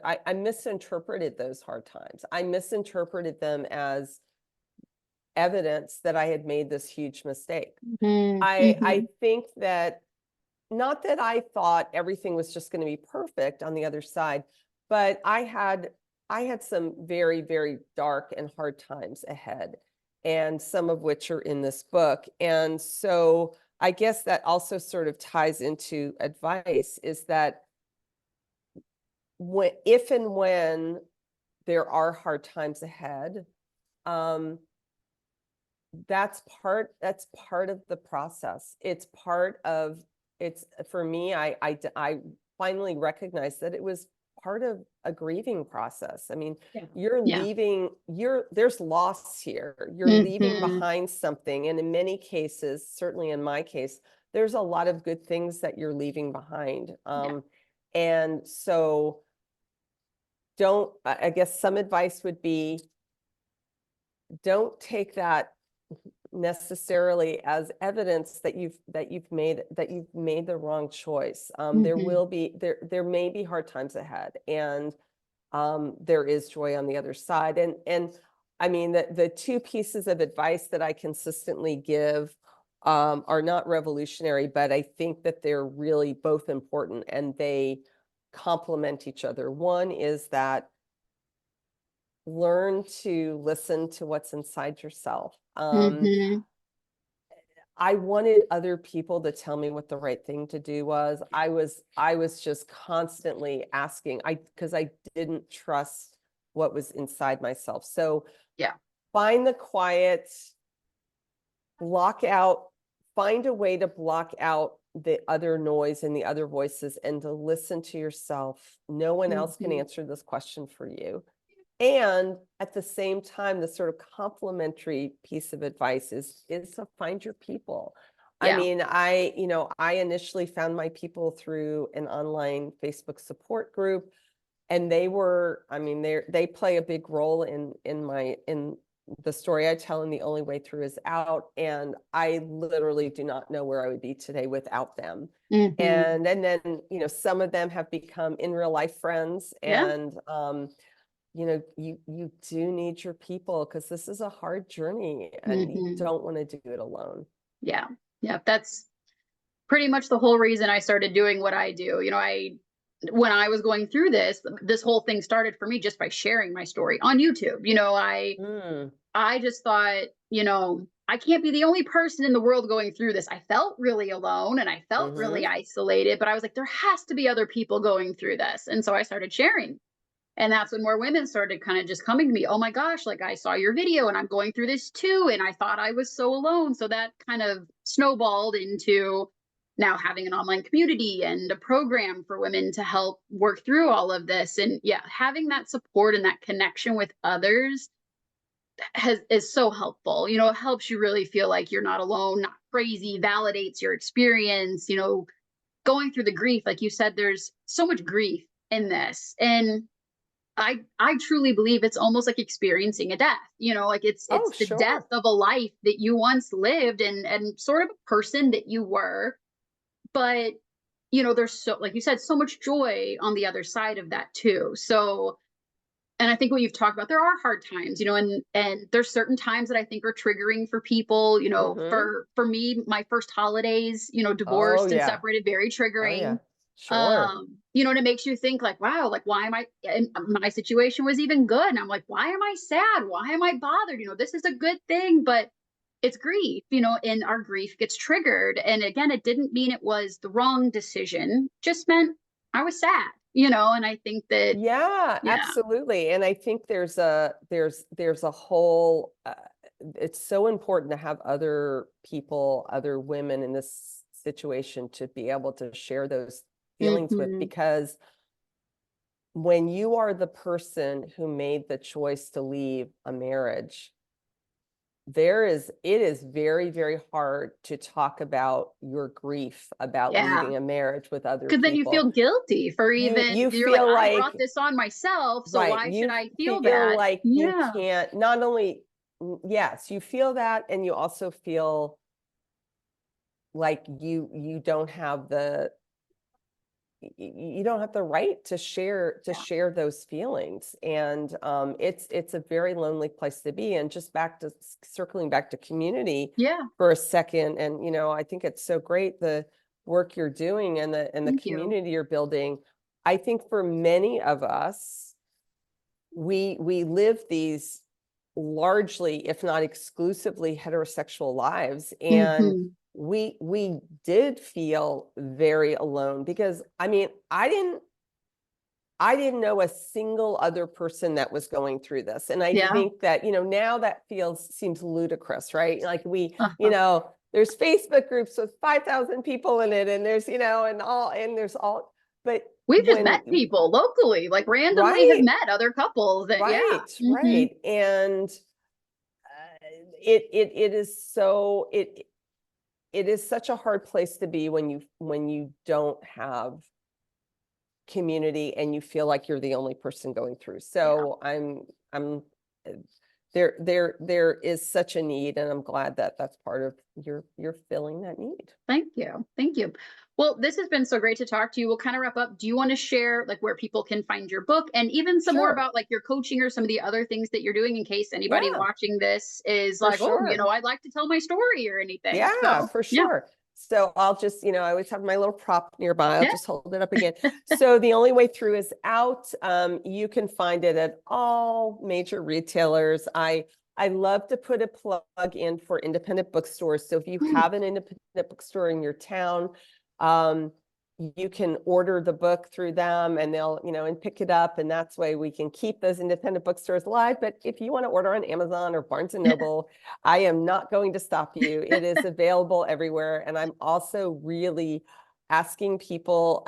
I misinterpreted those hard times. I misinterpreted them as evidence that I had made this huge mistake. I Mm-hmm. think that, not that I thought everything was just going to be perfect on the other side, but I had some very, very dark and hard times ahead, and some of which are in this book. And so I guess that also sort of ties into advice, is that if and when there are hard times ahead, um, that's part of the process. It's for me, I finally recognized that it was part of a grieving process. I mean, Yeah. you're Yeah. leaving, there's loss here. You're leaving Hmm. behind something. And in many cases, certainly in my case, there's a lot of good things that you're leaving behind. Yeah. And so I guess some advice would be, don't take that necessarily as evidence that you've made the wrong choice. Hmm. There may be hard times ahead, and there is joy on the other side. And I mean, the two pieces of advice that I consistently give are not revolutionary, but I think that they're really both important, and they complement each other. One is that learn to listen to what's inside yourself. Hmm. I wanted other people to tell me what the right thing to do was. I was just constantly asking, because I didn't trust what was inside myself. So Yeah. find the quiet, block out, find a way to block out the other noise and the other voices, and to listen to yourself. No one else can Hmm. answer this question for you. And at the same time, the sort of complementary piece of advice is to find your people. I Yeah. mean, I initially found my people through an online Facebook support group, and I mean, they play a big role in the story I tell, and The Only Way Through Is Out. And I literally do not know where I would be today without them. Hmm. And then, some of them have become in real life friends. Yeah. And you do need your people, because this is a hard journey, and you Hmm. don't want to do it alone. Yeah. Yeah. That's pretty much the whole reason I started doing what I do. You know, when I was going through this whole thing started for me just by sharing my story on YouTube. You know, Mm, I just thought, you know, I can't be the only person in the world going through this. I felt really alone and I felt really hmm. isolated, but I was like, there has to be other people going through this. And so I started sharing. And that's when more women started kind of just coming to me. Oh my gosh, like I saw your video and I'm going through this too. And I thought I was so alone. So that kind of snowballed into now having an online community and a program for women to help work through all of this. And yeah, having that support and that connection with others is so helpful. You know, it helps you really feel like you're not alone, not crazy, validates your experience, you know, going through the grief. Like you said, there's so much grief in this. And I truly believe it's almost like experiencing a death. You know, like Oh, it's the death sure. of a life that you once lived and sort of a person that you were. But there's so, like you said, so much joy on the other side of that too. So, and I think what you've talked about, there are hard times, and there's certain times that I think are triggering for people. Hmm. For me, my first holidays, Oh divorced and yeah. separated, very Oh triggering. yeah. Sure. And it makes you think like, wow, like why am I? And my situation was even good, and I'm like, why am I sad? Why am I bothered? This is a good thing, but it's grief, and our grief gets triggered. And again, it didn't mean it was the wrong decision; just meant I was sad, And I think that, Yeah, yeah. absolutely. And I think there's a whole it's so important to have other people, other women in this situation to be able to share those feelings with, Hmm. because when you are the person who made the choice to leave a marriage, it is very, very hard to talk about your grief about Yeah. leaving a marriage with other Because then you people. feel guilty for You you're like, feel I brought like, this on myself, so right, why should you I feel feel bad? like you Yeah. can't, not only, yes, you feel that, and you also feel like you don't have you don't have the right to Yeah. share those feelings. And it's a very lonely place to be. And just back to circling back to community Yeah. for a second, and I think it's so great, the work you're doing and the Thank you. community you're building. I think for many of us, we live these largely, if not exclusively, heterosexual lives, and Hmm. we did feel very alone, because I mean, I didn't know a single other person that was going through this. And I Yeah. think that, now that seems ludicrous, right? Like Uh-huh. there's Facebook groups with 5,000 people in it, and there's, and there's all, but We've just when, met people locally, like randomly have right, met other couples that, yeah. right, Hmm. right. And it is so, it is such a hard place to be when you don't have community and you feel like you're the only person going through. Yeah. So I'm uh, there is such a need, and I'm glad that that's part of you're filling that need. Thank you. Thank you. Well, this has been so great to talk to you. We'll kind of wrap up. Do you want to share like where people can find your book, and even some more Sure. about like your coaching or some of the other things that you're doing, in case anybody Yeah, watching this is for like, oh, sure. I'd like to tell my story or anything. Yeah, So for yeah. sure. So I'll just, I always have my little prop nearby. I'll Yeah. just hold it up again. So the only way through is out. You can find it at all major retailers. I love to put a plug in for independent bookstores. So if you Mm, have an independent bookstore in your town, um, you can order the book through them, and they'll, and pick it up. And that's way we can keep those independent bookstores alive. But if you want to order on Amazon or Barnes and yeah. Noble, I am not going to stop you. It is available everywhere. And I'm also really asking people,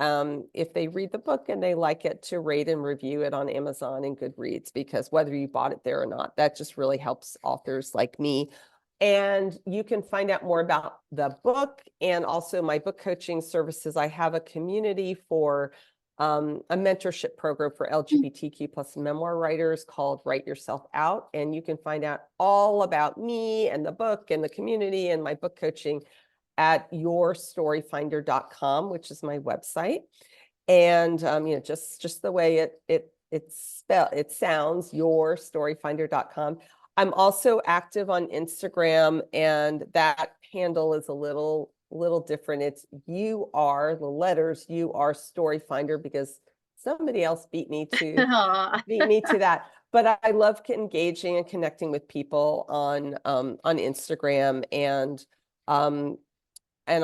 if they read the book and they like it, to rate and review it on Amazon and Goodreads, because whether you bought it there or not, that just really helps authors like me. And you can find out more about the book and also my book coaching services. I have a community for a mentorship program for LGBTQ plus memoir writers called Write Yourself Out. And you can find out all about me and the book and the community and my book coaching at yourstoryfinder.com, which is my website. And just the way it sounds, yourstoryfinder.com. I'm also active on Instagram, and that handle is a little different. It's the letters Story Finder, because somebody else Aw. beat me to that. But I love engaging and connecting with people on Instagram. And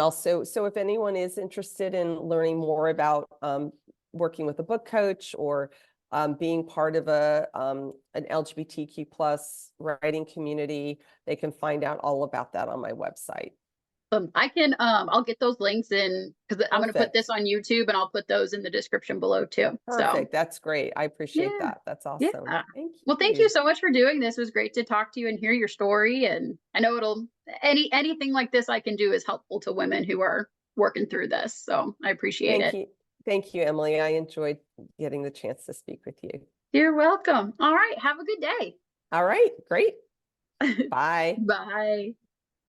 also, so if anyone is interested in learning more about working with a book coach, or being part of an LGBTQ plus writing community, they can find out all about that on my website. I can I'll get those links in, because I'm gonna put this Perfect. on YouTube, and I'll put those in the description below too. So Perfect. That's great. I appreciate yeah. that. That's awesome. Yeah. Thank Well, thank you you. so much for doing this. It was great to talk to you and hear your story. And I know anything like this I can do is helpful to women who are working through this. So I appreciate Thank it. you. Thank you, Emily. I enjoyed getting the chance to speak with you. You're welcome. All right. Have a good day. All right. Great. Bye. Bye.